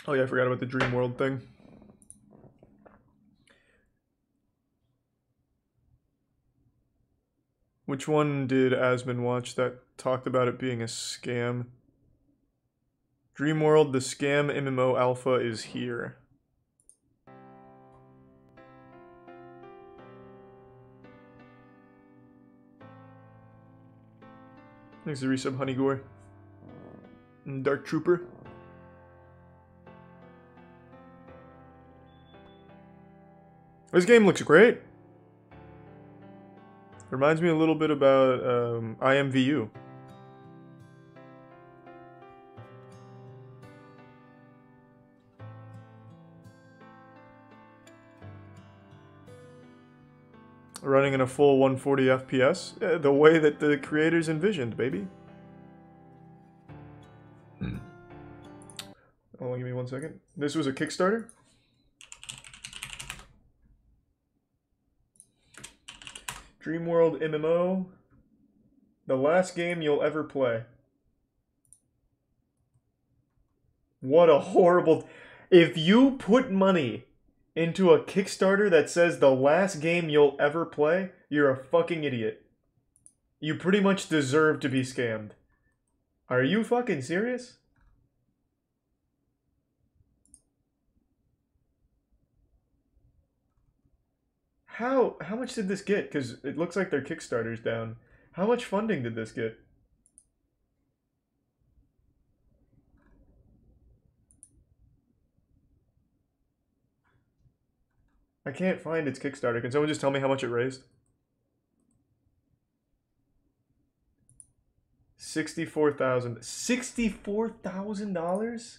Oh yeah, I forgot about the DreamWorld thing. Which one did Asmund watch that talked about it being a scam? DreamWorld, the scam MMO alpha is here. Thanks to resub Honeygore. And Dark Trooper. This game looks great. Reminds me a little bit about IMVU. Running in a full 140 FPS, the way that the creators envisioned, baby. Hold on, give me 1 second. This was a Kickstarter? DreamWorld MMO. The last game you'll ever play. What a horrible... If you put money into a Kickstarter that says the last game you'll ever play, you're a fucking idiot. You pretty much deserve to be scammed. Are you fucking serious? How much did this get? Because it looks like their Kickstarter's down. How much funding did this get? I can't find its Kickstarter. Can someone just tell me how much it raised? $64,000. $64,000?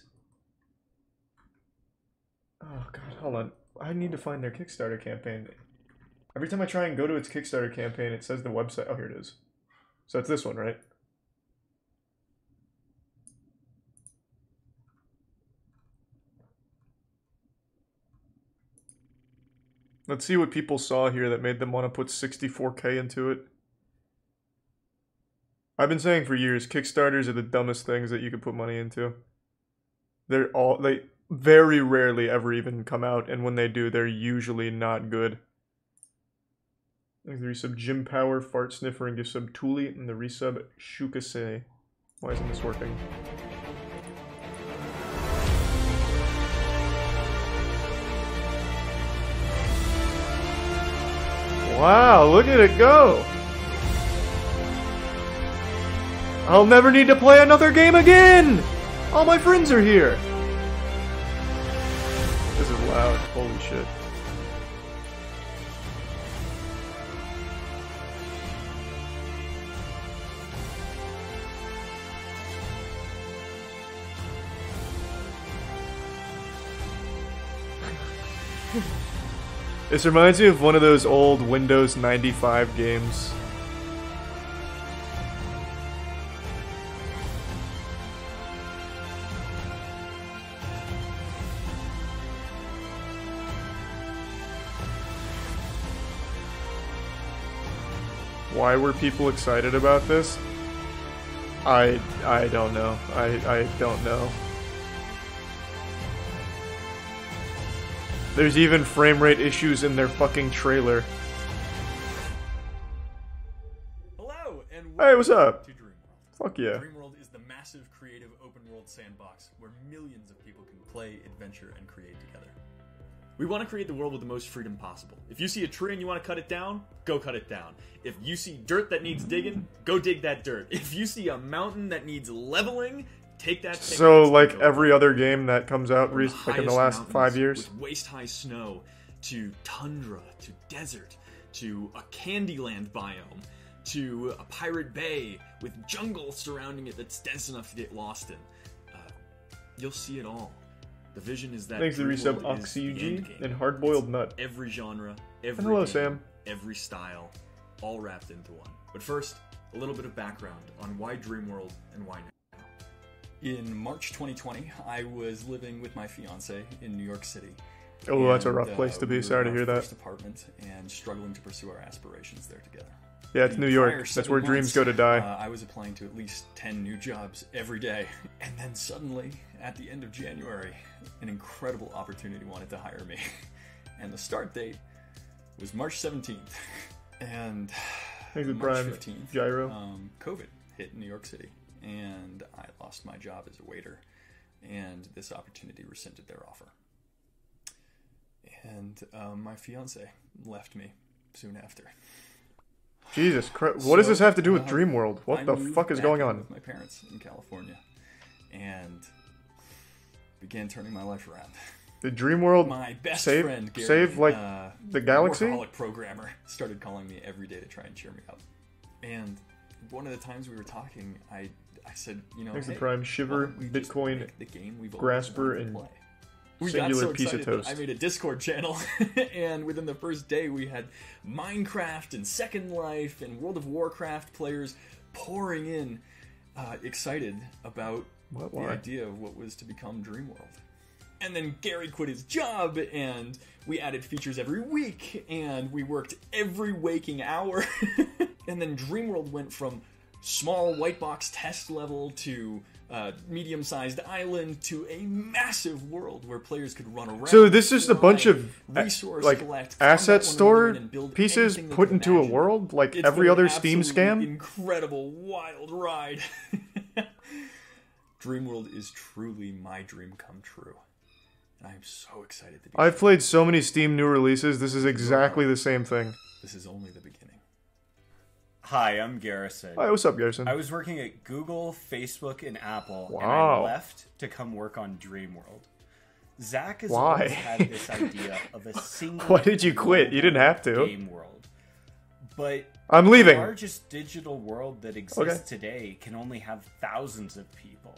Oh god, hold on. I need to find their Kickstarter campaign. Every time I try and go to its Kickstarter campaign, it says the website. Oh, here it is. So it's this one, right? Let's see what people saw here that made them want to put 64K into it. I've been saying for years, Kickstarters are the dumbest things that you could put money into. They very rarely ever even come out, and when they do, they're usually not good. Thanks to the resub Jim Power, Fart Sniffer, and give sub Tuli, and the resub Shukase. Why isn't this working? Wow, look at it go! I'll never need to play another game again! All my friends are here! This is loud, holy shit. This reminds me of one of those old Windows 95 games. Why were people excited about this? I don't know. I don't know. There's even frame rate issues in their fucking trailer. Hello and hey, what's up? To DreamWorld. Fuck yeah. DreamWorld is the massive creative open world sandbox where millions of people can play, adventure, and create together. We want to create the world with the most freedom possible. If you see a tree and you want to cut it down, go cut it down. If you see dirt that needs digging, go dig that dirt. If you see a mountain that needs leveling, take that. So, like every other game that comes out like in the last 5 years? With waist-high snow, to tundra, to desert, to a Candyland biome, to a pirate bay with jungle surrounding it that's dense enough to get lost in. You'll see it all. The vision is that thanks to resub OxyUG and Hardboiled Nut. Every genre, every and hello, game, Sam. every style, all wrapped into one. But first, a little bit of background on why DreamWorld and why now. In March 2020, I was living with my fiance in New York City. Oh, that's a rough place to be. Sorry to hear that. First apartment and struggling to pursue our aspirations there together. Yeah, it's In New the York. prior That's 7 where dreams months, go to die. I was applying to at least 10 new jobs every day. And then suddenly, at the end of January, an incredible opportunity wanted to hire me. And the start date was March 17th. And Thanks to March Prime 15th, Gyro. COVID hit New York City. And I lost my job as a waiter. And this opportunity rescinded their offer. And my fiance left me soon after. Jesus Christ. What does this have to do with DreamWorld? What I the moved fuck is back going in on? with my parents in California and began turning my life around. Did DreamWorld My best save, friend, Gary, save like, the galaxy? workaholic programmer, started calling me every day to try and cheer me up. And one of the times we were talking, I said, you know, Thanks to hey, Prime why Shiver, don't we just Bitcoin, make the game we've always Grasper, wanted to and play? We got singular so piece of excited that toast. I made a Discord channel, and within the first day we had Minecraft and Second Life and World of Warcraft players pouring in, excited about the idea of what was to become DreamWorld. And then Gary quit his job, and we added features every week, and we worked every waking hour. And then DreamWorld went from small white box test level to medium-sized island to a massive world where players could run around. So this is a bunch of resource like collect, asset combat one store another, and build pieces anything they put could into a imagine. world like It's every been other an Steam absolutely scam? Incredible, wild ride. DreamWorld is truly my dream come true. And I am so excited to be I've played so many Steam new releases. This is exactly the same thing. This is only the beginning. Hi, I'm Garrison. Hi, what's up, Garrison? I was working at Google, Facebook, and Apple, and Wow. I left to come work on DreamWorld. Zach has Why? always had this idea of a single. Why did you quit? You didn't have to. Game world, but I'm leaving. the largest digital world that exists today can only have thousands of people.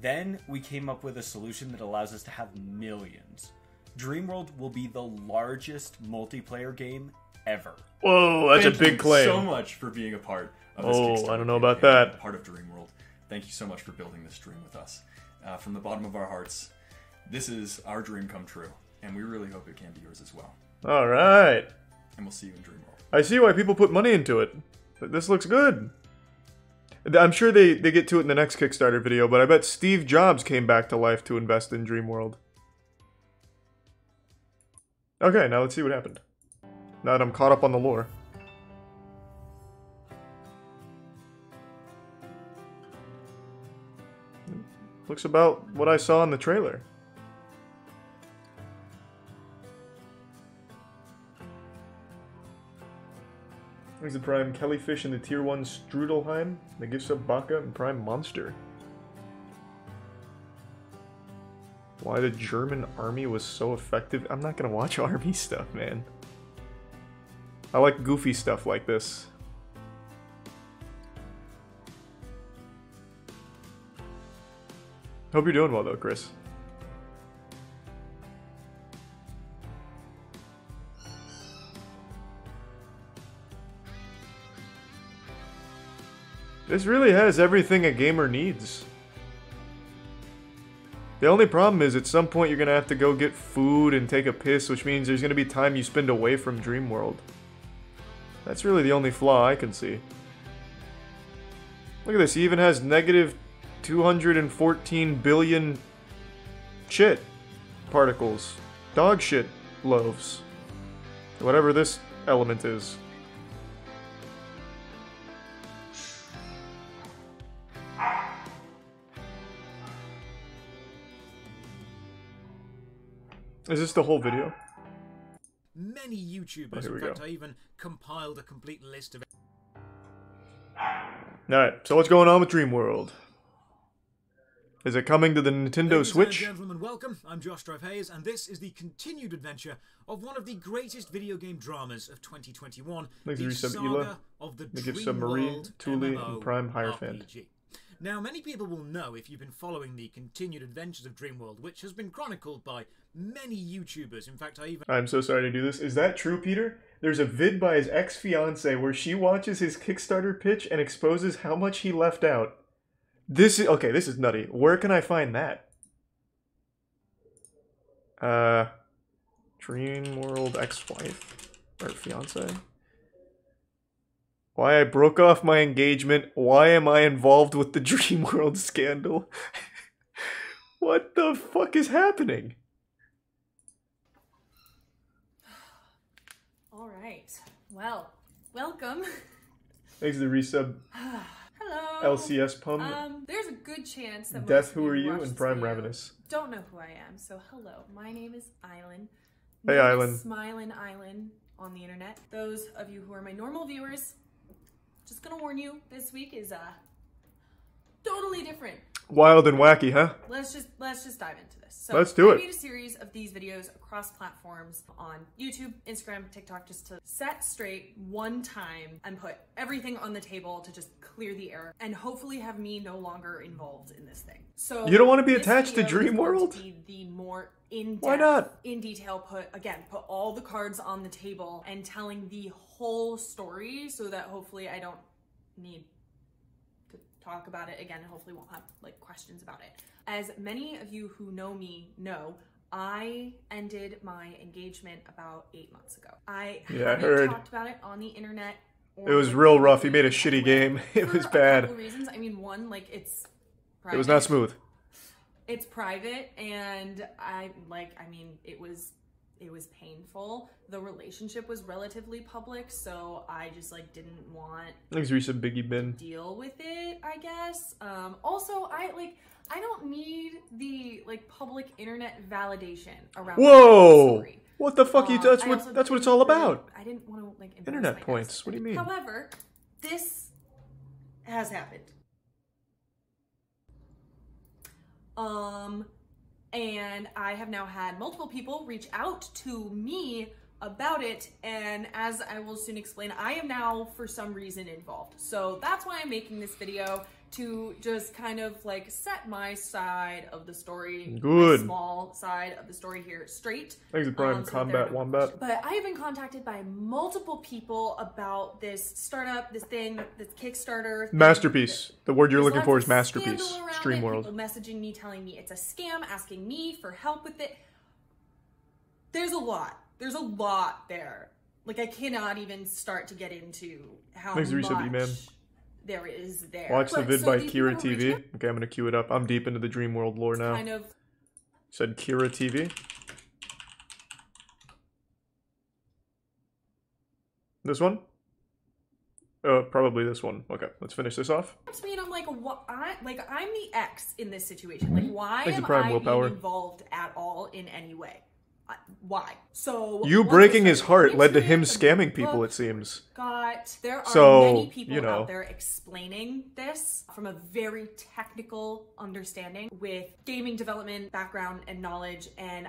Then we came up with a solution that allows us to have millions. DreamWorld will be the largest multiplayer game ever. Whoa, that's Thank a big you claim. so much for being a part of this Oh, Kickstarter I don't know about campaign, that. Part of DreamWorld. Thank you so much for building this dream with us. From the bottom of our hearts, this is our dream come true, and we really hope it can be yours as well. All right. And we'll see you in DreamWorld. I see why people put money into it. But this looks good. I'm sure they get to it in the next Kickstarter video, but I bet Steve Jobs came back to life to invest in DreamWorld. Okay, now let's see what happened. Now that I'm caught up on the lore. Looks about what I saw in the trailer. There's the Prime Kellyfish and the Tier 1 Strudelheim, the Gifts of Baka, and Prime Monster. Why the German army was so effective? I'm not gonna watch army stuff, man. I like goofy stuff like this. Hope you're doing well though, Chris. This really has everything a gamer needs. The only problem is at some point you're going to have to go get food and take a piss, which means there's going to be time you spend away from DreamWorld. That's really the only flaw I can see. Look at this, he even has negative 214 billion shit particles. Dog shit loaves. Whatever this element is. Is this the whole video? Many YouTubers, here we in fact, go. I even compiled a complete list of Alright, so what's going on with DreamWorld? Is it coming to the Nintendo Ladies Switch? and gentlemen, welcome. I'm Josh Drive Hayes, and this is the continued adventure of one of the greatest video game dramas of 2021, Thanks the for resub, saga Ela. of the The Gifts of Marie, DreamWorld Thule, and MMO Prime Hierophant. RPG. Now, many people will know if you've been following the continued adventures of DreamWorld, which has been chronicled by many YouTubers. In fact, I even I'm so sorry to do this. Is that true, Peter? There's a vid by his ex-fiancée where she watches his Kickstarter pitch and exposes how much he left out. This is okay, this is nutty. Where can I find that? DreamWorld ex-wife or fiance? Why I broke off my engagement. Why am I involved with the DreamWorld scandal? What the fuck is happening? All right. Well, welcome. Thanks to the resub. Hello. LCS Pum. There's a good chance that Death, most who of are you? watch And this Prime video Ravenous. don't know who I am. So hello. My name is Island. Hey, Island. Smilin' Island on the internet. Those of you who are my normal viewers, just gonna warn you, this week is totally different. Wild and wacky, huh? Let's just dive into this. So Let's do it. I made a series of these videos across platforms on YouTube, Instagram, TikTok, just to set straight one time and put everything on the table to just clear the air and hopefully have me no longer involved in this thing. So You don't want to be this attached to video is going DreamWorld? to be the more in-depth, Why not? in detail, put all the cards on the table and telling the whole story so that hopefully I don't need to talk about it again and hopefully won't have like questions about it. As many of you who know me know, I ended my engagement about 8 months ago. I haven't heard. talked about it on the internet. It was real rough. He made a shitty game. It was For a bad. couple reasons. I mean, one, like it's private. It was not smooth. It's private, and it was painful. The relationship was relatively public, so I just like didn't want Thanks, Resub Biggie Bin. to deal with it, I guess. Also, I don't need the like public internet validation around my Whoa! story. What the fuck? That's I what also that's what it's didn't all really- about. I didn't want to like embarrass Internet my points. ex. What do you mean? However, this has happened. And I have now had multiple people reach out to me about it, and as I will soon explain, I am now for some reason involved. So that's why I'm making this video, to just kind of like set my side of the story, Good. my small side of the story here straight. Thanks, Prime so that Combat there are no Wombat. questions. But I have been contacted by multiple people about this startup, this thing, this Kickstarter thing. Masterpiece. The word you're There's looking lots for of is masterpiece. scandal around it, DreamWorld. people messaging me, telling me it's a scam, asking me for help with it. There's a lot. There's a lot there. Like, I cannot even start to get into how Thanks, much Resub E-Man. there is there. Watch the But, vid so by these Kira people who TV. reached Okay, I'm gonna queue it up. I'm deep into the DreamWorld lore out, now. kind of Said Kira TV. This one? Probably this one. Okay, let's finish this off. to me, and I'm like, what? I'm the ex in this situation. Like, why Thanks am to Prime I Willpower. being involved at all in any way? Why? So You once breaking I his started heart looking led to into him it, the scamming people, book it seems. There are So, many people you know. out there explaining this from a very technical understanding with gaming development background and knowledge, and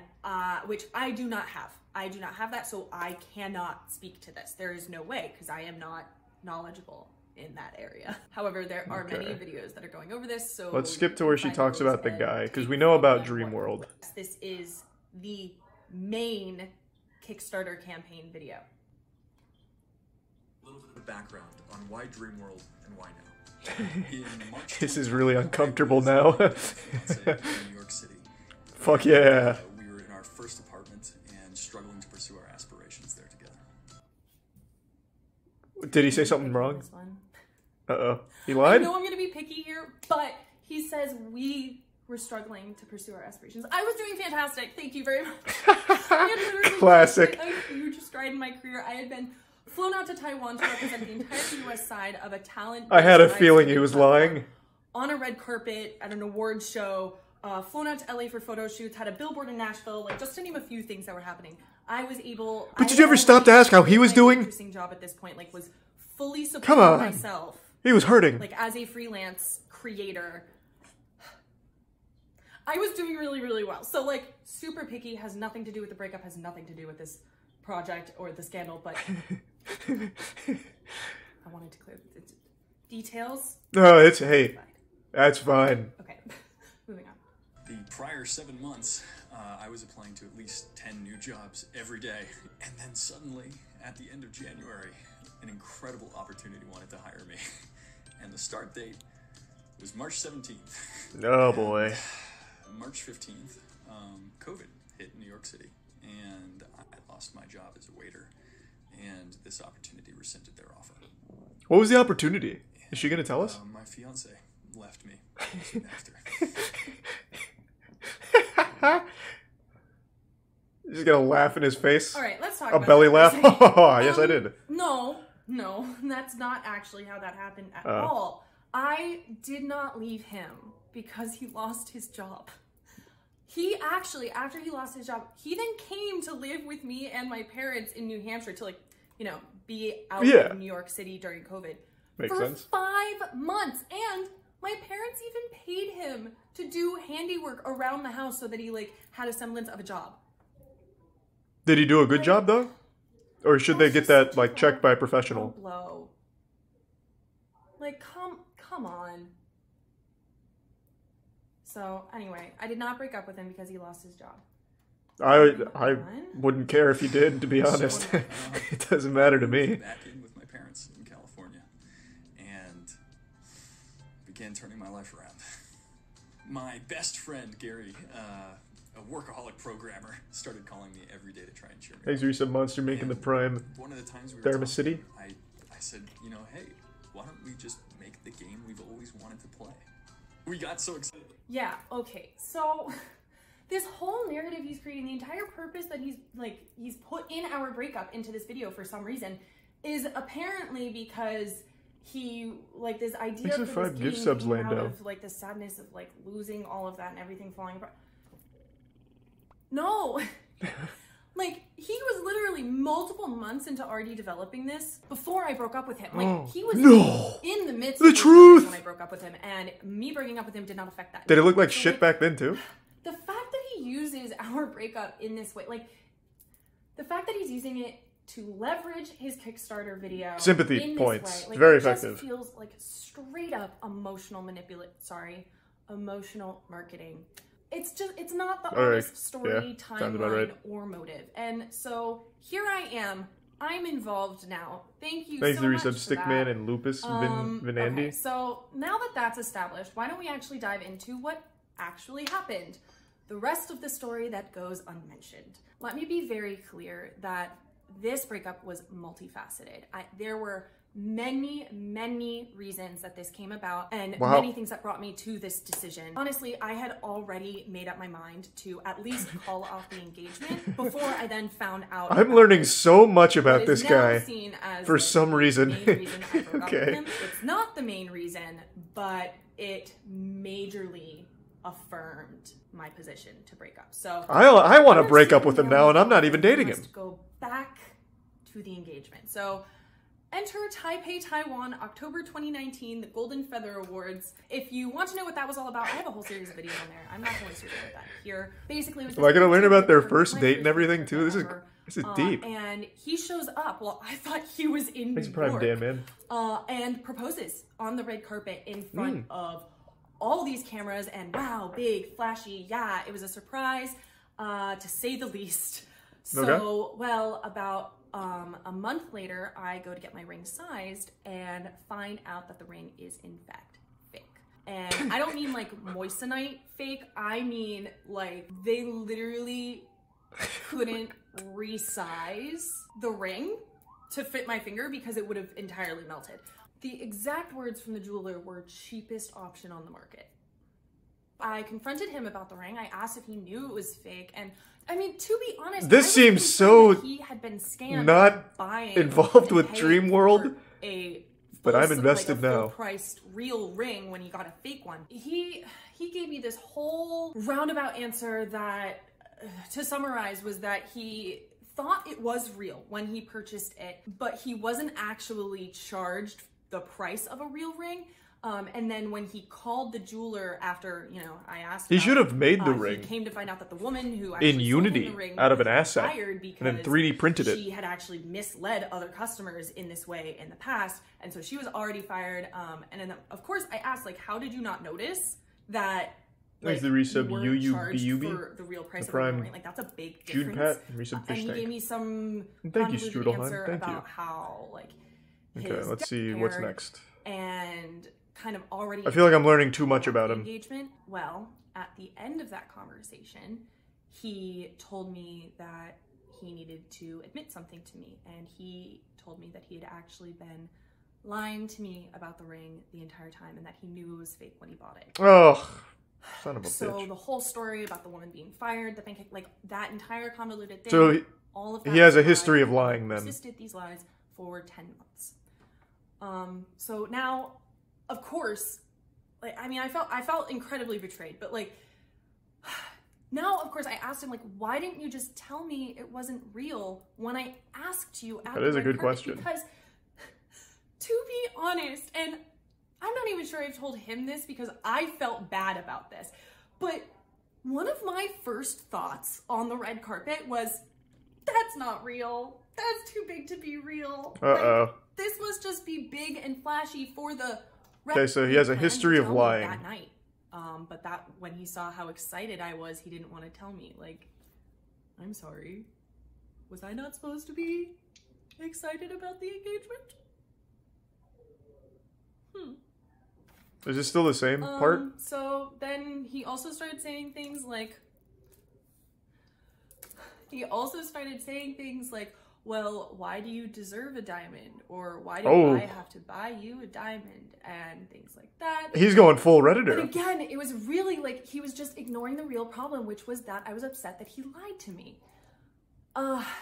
which I do not have. I do not have that, so I cannot speak to this. There is no way, because I am not knowledgeable in that area. However, there are many Okay. videos that are going over this, so Let's skip to you where can she find talks those about the and guy, because take we know from about them what DreamWorld. works. This is the main Kickstarter campaign video. A little bit of background on why DreamWorld and why now. In March This is really uncomfortable now. in New York City. Fuck yeah. We were in our first apartment and struggling to pursue our aspirations there together. Did he say something wrong? This one. Uh-oh. He I lied? know I'm gonna be picky here, but he says we were struggling to pursue our aspirations. I was doing fantastic. Thank you very much. I had literally Classic. just, like, a huge stride in my career. I had been flown out to Taiwan to represent the entire U.S. side of a talent. I had a feeling he was lying. On a red carpet at an awards show. Flown out to LA for photo shoots. Had a billboard in Nashville. Like, just to name a few things that were happening. I was able. But did you ever stop to ask how he was doing? Interesting job at this point. Like, was fully Come supporting on. myself. He was hurting. Like, as a freelance creator, I was doing really, really well. So, like, super picky, has nothing to do with the breakup, has nothing to do with this project or the scandal, but I wanted to clear the details. No, it's, hey, that's fine. Okay, moving on. The prior 7 months, I was applying to at least 10 new jobs every day. And then suddenly, at the end of January, an incredible opportunity wanted to hire me. And the start date was March 17th. Oh boy. March 15th, COVID hit New York City, and I lost my job as a waiter. and this opportunity rescinded their offer. What was the opportunity? Is she gonna tell us? My fiance left me after. She's gonna laugh in his face. All right, let's talk A about belly that laugh? for a second. Oh, yes, I did. No, that's not actually how that happened at all. I did not leave him because he lost his job. He actually, after he lost his job, he then came to live with me and my parents in New Hampshire to, like, you know, be out in New York City during COVID. Makes sense. 5 months. And my parents even paid him to do handiwork around the house so that he, like, had a semblance of a job. Did he do a good job, though? Or should they get that, like, checked by a professional? Blow. Like, come on. So, anyway, I did not break up with him because he lost his job. I wouldn't care if he did, to be honest. It doesn't matter to me. Back in with my parents in California and began turning my life around. My best friend, Gary, a workaholic programmer, started calling me every day to try and cheer me up. Thanks, Reset Monster, making the prime. One of the times we were Dharma talking, City. I said, you know, hey, why don't we just make the game we've always wanted to play? We got so excited. Yeah, okay, so this whole narrative he's creating, the entire purpose that he's put in our breakup into this video for some reason is apparently because he, like, this idea Thanks for for 5 this gift game subs, came out Lando. of, like, the sadness of, like, losing all of that and everything falling apart. No! Like, he was literally multiple months into already developing this before I broke up with him. Like, he was in the midst of truth when I broke up with him, and me breaking up with him did not affect that. Did it look like So, shit back then, too? the fact that he uses our breakup in this way, like, the fact that he's using it to leverage his Kickstarter video Sympathy in this points. way, like, Very it effective. just feels like straight up emotional marketing. It's not the artist's story, timeline, or motive. And so here I am. I'm involved now. Thank you Thanks so to much Resub for Stickman that. and Lupus Vinandi. Okay, so now that that's established, why don't we actually dive into what actually happened? The rest of the story that goes unmentioned. Let me be very clear that this breakup was multifaceted. There were many reasons that this came about and many things that brought me to this decision. Honestly, I had already made up my mind to at least call off the engagement before I then found out. I'm learning so much about this guy as, for like, some reason. The main reason I broke up with Okay. him. It's not the main reason, but it majorly affirmed my position to break up. So I want to break up with him now, and I'm not even dating him. Let's go back to the engagement. So enter Taipei, Taiwan, October 2019, the Golden Feather Awards. If you want to know what that was all about, I have a whole series of videos on there. I'm not going to share that here. Basically, it was Am I gonna learn about their first date and everything too? This is deep. And he shows up. Well, I thought he was in Thanks New for Prime York. Day, man. And proposes on the red carpet in front of all these cameras, and wow, big, flashy, yeah, it was a surprise, to say the least. So, well, about a month later, I go to get my ring sized and find out that the ring is in fact fake. And I don't mean like moissanite fake, I mean like they literally couldn't resize the ring to fit my finger because it would have entirely melted. The exact words from the jeweler were cheapest option on the market. I confronted him about the ring. I asked if he knew it was fake. And I mean, to be honest, This seems so he had been scammed not buying involved with and DreamWorld, but I'm invested like a now. Full-priced real ring when he got a fake one. He gave me this whole roundabout answer that, to summarize, was that he thought it was real when he purchased it, but he wasn't actually charged the price of a real ring. And then when he called the jeweler after, you know, I asked, He should have made the ring. He came to find out that the woman who actually in sold him Unity the ring out of an was asset, fired and then because 3D printed it. She had actually misled other customers in this way in the past, and so she was already fired. And then of course I asked, like, how did you not notice that? Thanks Like, to resub you weren't charged UUBUB. for the real price The of a Prime ring. Like, that's a big Jude difference. Pat, resub And fish he gave tank. me some Thank you, convoluted Strudelheim. answer Thank you. about how, like, Okay, his let's see got what's paired next. And kind of already. I feel like I'm learning too much about him. Engagement. Well, at the end of that conversation, he told me that he needed to admit something to me, and he told me that he had actually been lying to me about the ring the entire time and that he knew it was fake when he bought it. Oh, son of a So bitch. the whole story about the woman being fired, the pancake, like that entire convoluted thing. So all of that he has a was history of lied, lying and then. Persisted these lies for 10 months. So now, of course, like I mean, I felt incredibly betrayed, but like now, of course, I asked him like, why didn't you just tell me it wasn't real when I asked you? At That is the a good red carpet? question. Because to be honest, and I'm not even sure I've told him this because I felt bad about this, but one of my first thoughts on the red carpet was, that's not real. That's too big to be real. Uh-oh. Like, this must just be big and flashy for the red. Okay, so he has a planned history to of tell me lying. that night. But that when he saw how excited I was, he didn't want to tell me. Like, I'm sorry. Was I not supposed to be excited about the engagement? Is this still the same part? So then he also started saying things like, well, why do you deserve a diamond? Or why do I have to buy you a diamond? And things like that. He's going full But Redditor. again, it was really like he was just ignoring the real problem, which was that I was upset that he lied to me.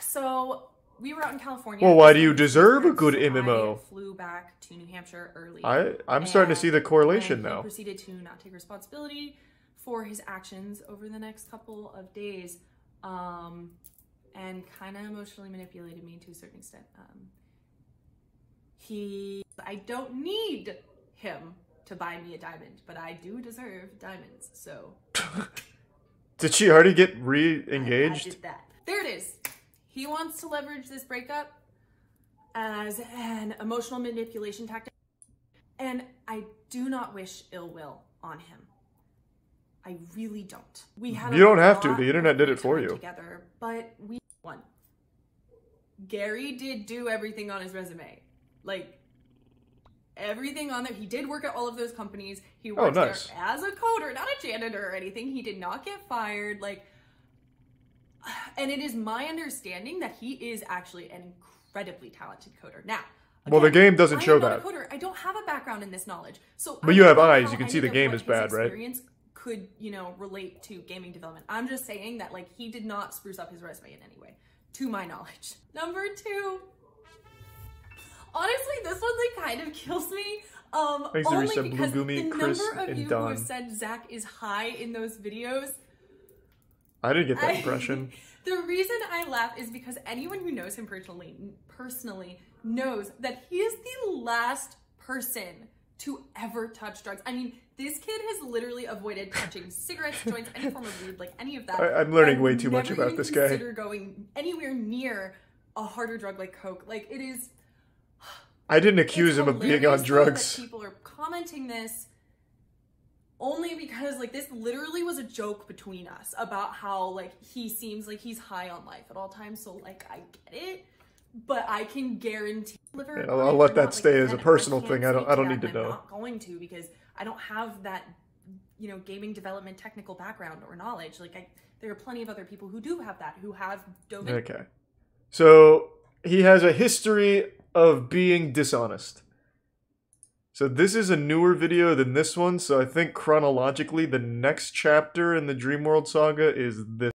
So we were out in California. Well, why do you deserve a good MMO? I flew back to New Hampshire early. I'm starting to see the correlation and he now. proceeded to not take responsibility for his actions over the next couple of days, and kind of emotionally manipulated me to a certain extent. I don't need him to buy me a diamond, but I do deserve diamonds, so. Did she already get I re-engaged? did that. There it is. He wants to leverage this breakup as an emotional manipulation tactic, and I do not wish ill will on him. I really don't. We had You don't have a to. lot The internet of did it for time you. together, but we won. Gary did do everything on his resume, like everything on there. He did work at all of those companies. He worked nice. there as a coder, not a janitor or anything. He did not get fired. Like. And it is my understanding that he is actually an incredibly talented coder. Now, Well, the game doesn't show I am not that. a coder. I don't have a background in this knowledge, so. But I you don't have know eyes. how You can see any the of game what is his bad, right? experience could, relate to gaming development. I'm just saying that, like, he did not spruce up his resume in any way, to my knowledge. Number 2. Honestly, this one like kind of kills me. Thanks to Only Risa, because Blugumi, the Chris, number of and you who Don. have said Zach is high in those videos. I didn't get that impression. The reason I laugh is because anyone who knows him personally knows that he is the last person to ever touch drugs. I mean, this kid has literally avoided touching cigarettes, joints, any form of weed, like any of that. I'm learning and way too much never about even this guy. Consider going anywhere near a harder drug like coke. Like it is. I didn't accuse him of being on hilarious, though, drugs. that people are commenting this only because like this literally was a joke between us about how like he seems like he's high on life at all times. So like I get it, but I can guarantee. Yeah, I'll let that stay as a personal thing. I don't need to know. I'm not going to because I don't have that gaming development technical background or knowledge. Like there are plenty of other people who do have that, who have dove in. Okay. So he has a history of being dishonest. So this is a newer video than this one, so I think chronologically the next chapter in the DreamWorld saga is this.